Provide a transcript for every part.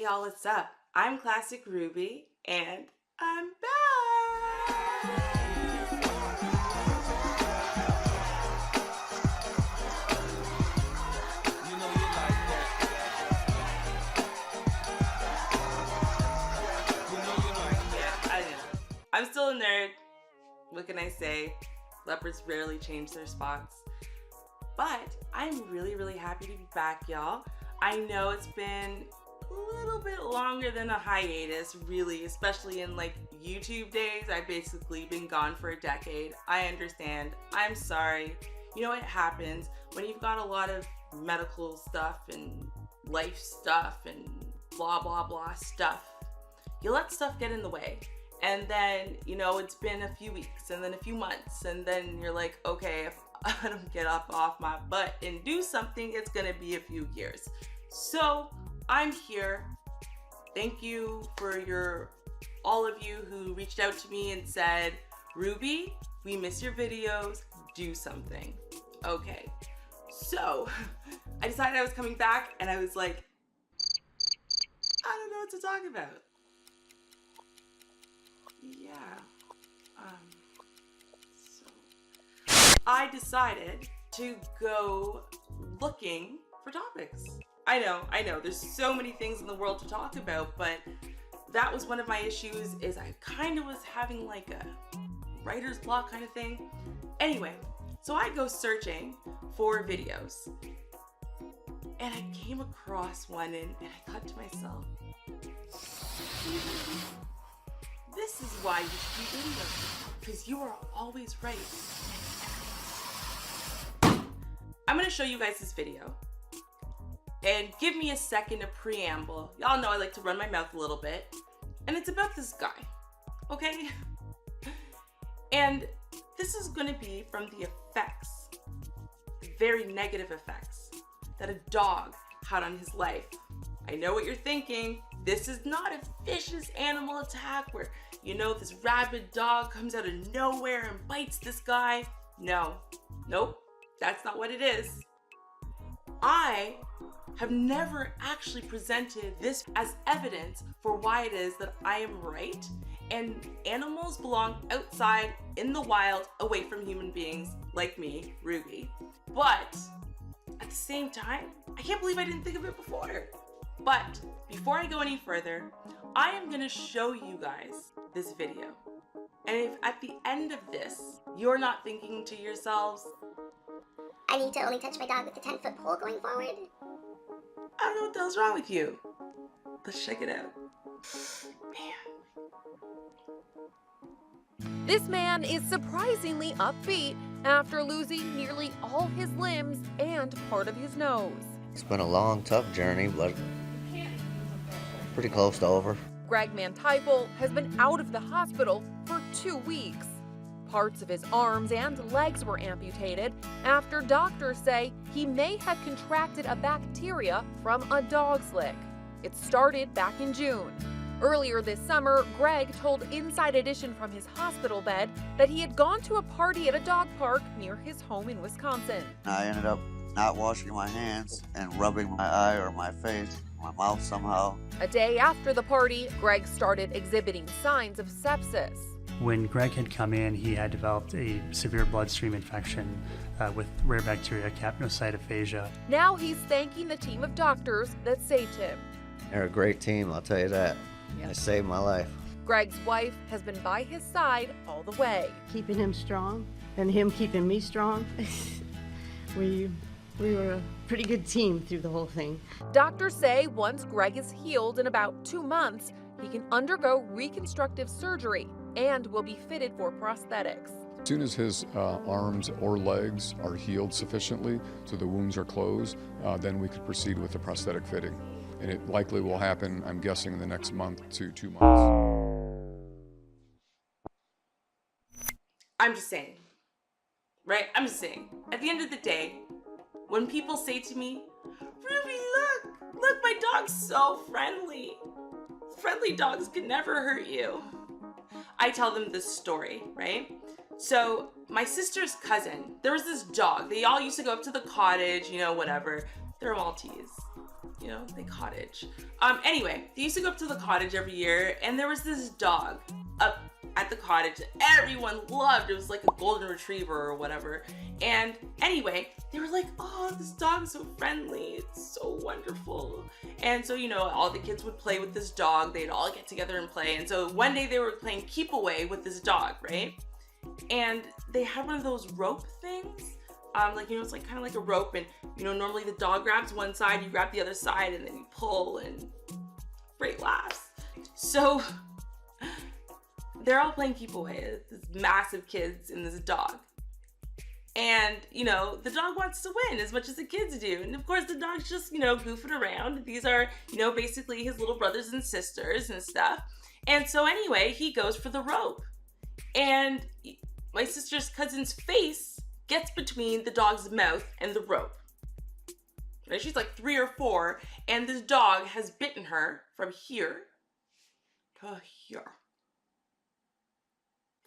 y'all, what's up? I'm Classic Ruby, and I'm back! I'm still a nerd. What can I say? Leopards rarely change their spots. But I'm really happy to be back, y'all. I know it's been a little bit longer than a hiatus, really, especially in like YouTube days. I've basically been gone for a decade. I understand. I'm sorry. You know, it happens when you've got a lot of medical stuff and life stuff and blah blah stuff. You let stuff get in the way. And then, you know, it's been a few weeks and then a few months, and then you're like, okay, if I don't get up off my butt and do something, it's gonna be a few years. So I'm here. Thank you for all of you who reached out to me and said, Ruby, we miss your videos, do something. Okay, so I decided I was coming back and I was like, I don't know what to talk about. Yeah, so I decided to go looking for topics. I know, there's so many things in the world to talk about, but that was one of my issues, is I kind of was having like a writer's block kind of thing. Anyway, so I go searching for videos, and I came across one, and I thought to myself, this is why you should do videos, because you are always right. I'm gonna show you guys this video, and give me a second of preamble. Y'all know I like to run my mouth a little bit, and it's about this guy, okay? And this is gonna be from the effects, the very negative effects that a dog had on his life. I know what you're thinking. This is not a vicious animal attack where, you know, this rabid dog comes out of nowhere and bites this guy. Nope, that's not what it is. I have never actually presented this as evidence for why it is that I am right and animals belong outside in the wild away from human beings like me, Ruby. But at the same time, I can't believe I didn't think of it before. But before I go any further, I am gonna show you guys this video. And if at the end of this, you're not thinking to yourselves, I need to only touch my dog with the 10-foot pole going forward, I don't know what the hell's wrong with you. Let's check it out. Man. This man is surprisingly upbeat after losing nearly all his limbs and part of his nose. It's been a long, tough journey, but pretty close to over. Greg Mantipel has been out of the hospital for 2 weeks. Parts of his arms and legs were amputated after doctors say he may have contracted a bacteria from a dog's lick. It started back in June. Earlier this summer, Greg told Inside Edition from his hospital bed that he had gone to a party at a dog park near his home in Wisconsin. I ended up not washing my hands and rubbing my eye or my face, my mouth somehow. A day after the party, Greg started exhibiting signs of sepsis. When Greg had come in, he had developed a severe bloodstream infection with rare bacteria capnocytophagia. Now he's thanking the team of doctors that saved him. They're a great team, I'll tell you that. They saved my life. Greg's wife has been by his side all the way. Keeping him strong and him keeping me strong. We were a pretty good team through the whole thing. Doctors say once Greg is healed in about 2 months, he can undergo reconstructive surgery and will be fitted for prosthetics. As soon as his arms or legs are healed sufficiently so the wounds are closed, then we could proceed with the prosthetic fitting. And it likely will happen, I'm guessing, in the next month to 2 months. I'm just saying, right? I'm just saying, at the end of the day, when people say to me, Ruby, look, my dog's so friendly. Friendly dogs can never hurt you. I tell them this story, right? So my sister's cousin, there was this dog. They all used to go up to the cottage, you know, whatever. They're Maltese. you know, they cottage. Anyway, they used to go up to the cottage every year, and there was this dog up at the cottage that everyone loved. It was like a golden retriever or whatever. And anyway, they were like, oh, this dog is so friendly. It's so wonderful. And so, you know, all the kids would play with this dog. They'd all get together and play. And so one day they were playing keep away with this dog, right? And they had one of those rope things. Like, you know, it's like kind of like a rope, and, you know, normally the dog grabs one side, you grab the other side, and then you pull, and great laughs. So they're all playing keep away, this massive kids and this dog. And, you know, the dog wants to win as much as the kids do. And of course the dog's just, you know, goofing around. These are, you know, basically his little brothers and sisters and stuff. And so anyway, he goes for the rope. And my sister's cousin's face gets between the dog's mouth and the rope. Right? She's like 3 or 4, and this dog has bitten her from here to here.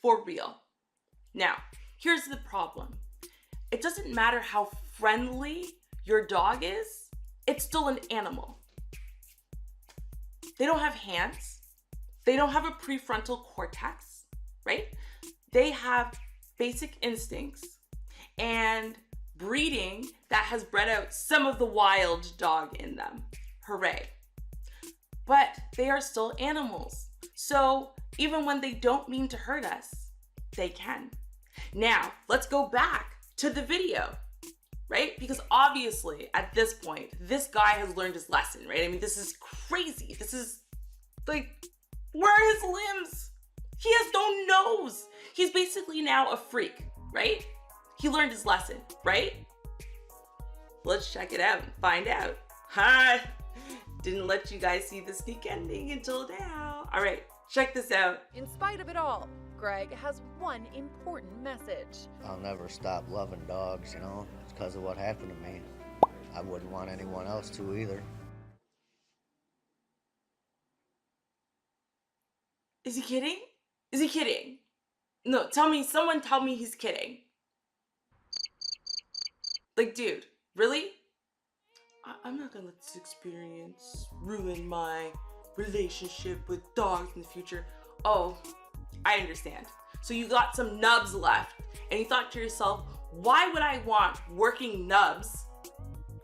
For real. Now, here's the problem. It doesn't matter how friendly your dog is, it's still an animal. They don't have hands. They don't have a prefrontal cortex, right? They have basic instincts and breeding that has bred out some of the wild dog in them. Hooray. But they are still animals. So even when they don't mean to hurt us, they can. Now, let's go back to the video, right? Because obviously at this point, this guy has learned his lesson, right? I mean, this is crazy. This is like, where are his limbs? He has no nose. He's basically now a freak, right? He learned his lesson, right? Let's check it out and find out. Hi. Didn't let you guys see the sneak ending until now. All right, check this out. In spite of it all, Greg has one important message. I'll never stop loving dogs, you know? It's because of what happened to me. I wouldn't want anyone else to either. Is he kidding? Is he kidding? No, someone tell me he's kidding. Like, dude, really? I'm not gonna let this experience ruin my relationship with dogs in the future. Oh, I understand. So you got some nubs left, and you thought to yourself, why would I want working nubs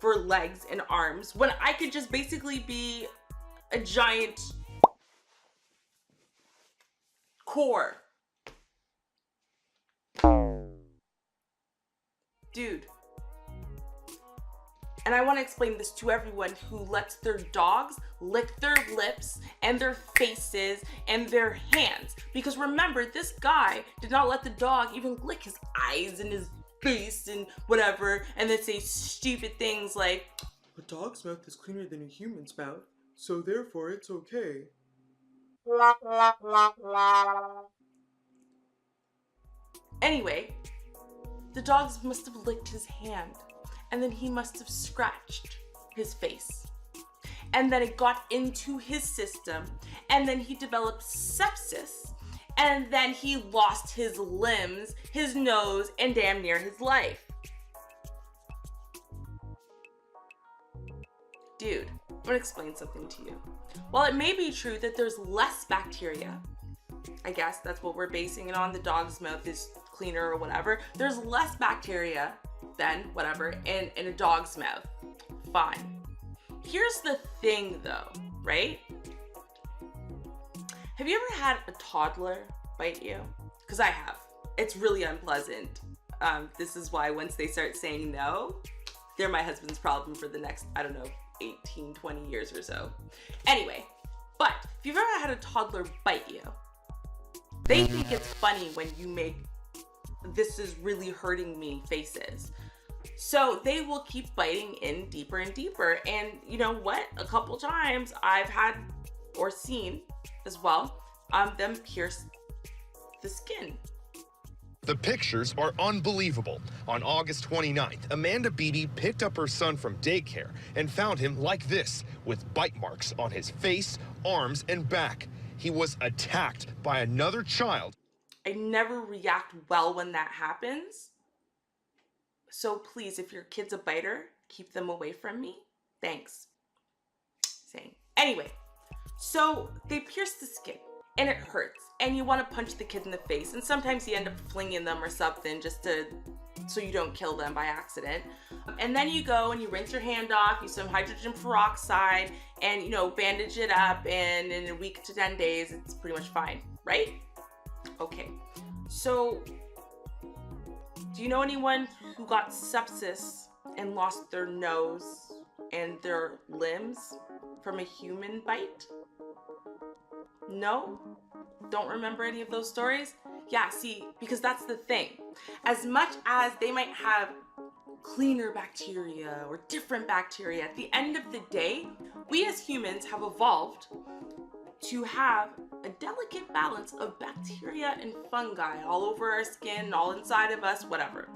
for legs and arms when I could just basically be a giant core? Dude. And I want to explain this to everyone who lets their dogs lick their lips and their faces and their hands. Because remember, this guy did not let the dog even lick his eyes and his face and whatever, and then say stupid things like, a dog's mouth is cleaner than a human's mouth, so therefore it's okay. Anyway, the dogs must have licked his hand. And then he must have scratched his face. And then it got into his system. And then he developed sepsis. And then he lost his limbs, his nose, and damn near his life. Dude, I'm gonna explain something to you. While it may be true that there's less bacteria, I guess that's what we're basing it on, the dog's mouth is cleaner or whatever, there's less bacteria than whatever in a dog's mouth. Fine. Here's the thing though, right? Have you ever had a toddler bite you? Because I have. It's really unpleasant. This is why once they start saying no, they're my husband's problem for the next, I don't know, 18, 20 years or so. Anyway, but if you've ever had a toddler bite you, they think it's funny when you make "this is really hurting me" faces. So they will keep biting in deeper and deeper. And you know what? A couple times I've had or seen as well, them pierce the skin. The pictures are unbelievable. On August 29th, Amanda Beatty picked up her son from daycare and found him like this, with bite marks on his face, arms, and back. He was attacked by another child. I never react well when that happens. So please, if your kid's a biter, keep them away from me. Thanks. saying? Anyway, so they pierce the skin and it hurts and you want to punch the kid in the face, and sometimes you end up flinging them or something just so you don't kill them by accident. And then you go and you rinse your hand off, use some hydrogen peroxide, and bandage it up, and in a week to 10 days it's pretty much fine, right? Okay, so do you know anyone who got sepsis and lost their nose and their limbs from a human bite? No? Don't remember any of those stories? Yeah, see, because that's the thing. As much as they might have cleaner bacteria or different bacteria, at the end of the day, we as humans have evolved to have a delicate balance of bacteria and fungi all over our skin, all inside of us, whatever,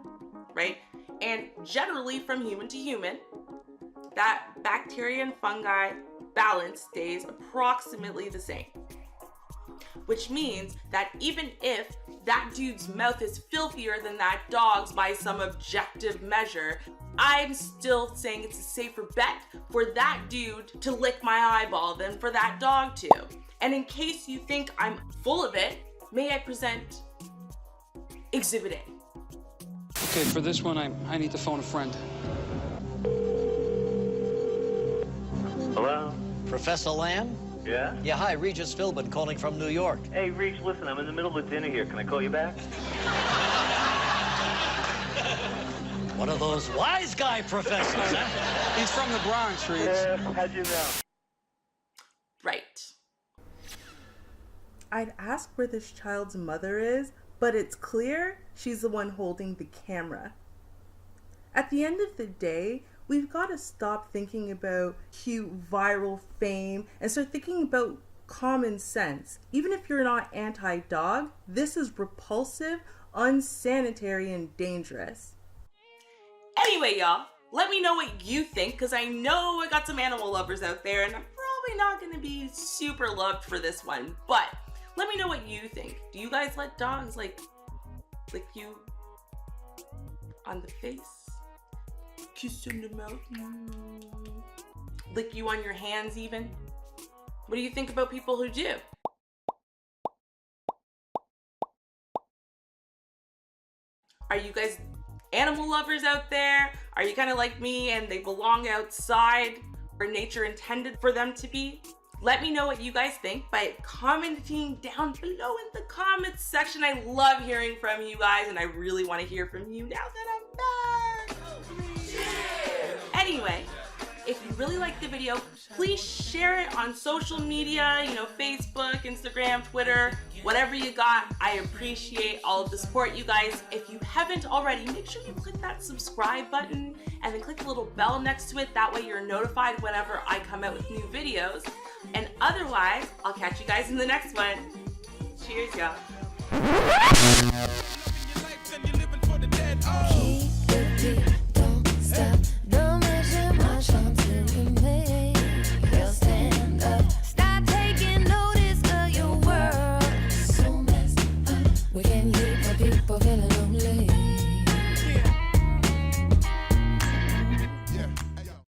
right? And generally from human to human, that bacteria and fungi balance stays approximately the same. Which means that even if that dude's mouth is filthier than that dog's by some objective measure, I'm still saying it's a safer bet for that dude to lick my eyeball than for that dog to. And in case you think I'm full of it, may I present Exhibit A. Okay, for this one, I need to phone a friend. Hello? Professor Lamb? Yeah? Yeah, hi, Regis Philbin calling from New York. Hey, Reach, listen, I'm in the middle of dinner here. Can I call you back? One of those wise guy professors, huh? He's from the Bronx, Reach. How'd you know? Right. I'd ask where this child's mother is, but it's clear she's the one holding the camera. At the end of the day, we've got to stop thinking about cute viral fame and start thinking about common sense. Even if you're not anti-dog, this is repulsive, unsanitary, and dangerous. Anyway, y'all, let me know what you think, because I know I got some animal lovers out there, and I'm probably not going to be super loved for this one, but let me know what you think. Do you guys let dogs, lick you on the face? Kiss in the mouth? Lick you on your hands even? What do you think about people who do? Are you guys animal lovers out there? Are you kind of like me and they belong outside where nature intended for them to be? Let me know what you guys think by commenting down below in the comments section. I love hearing from you guys, and I really want to hear from you now that I'm back. Anyway, if you really liked the video, please share it on social media, Facebook, Instagram, Twitter, whatever you got. I appreciate all of the support, you guys. If you haven't already, make sure you click that subscribe button and then click the little bell next to it. That way you're notified whenever I come out with new videos. And otherwise, I'll catch you guys in the next one. Cheers, y'all.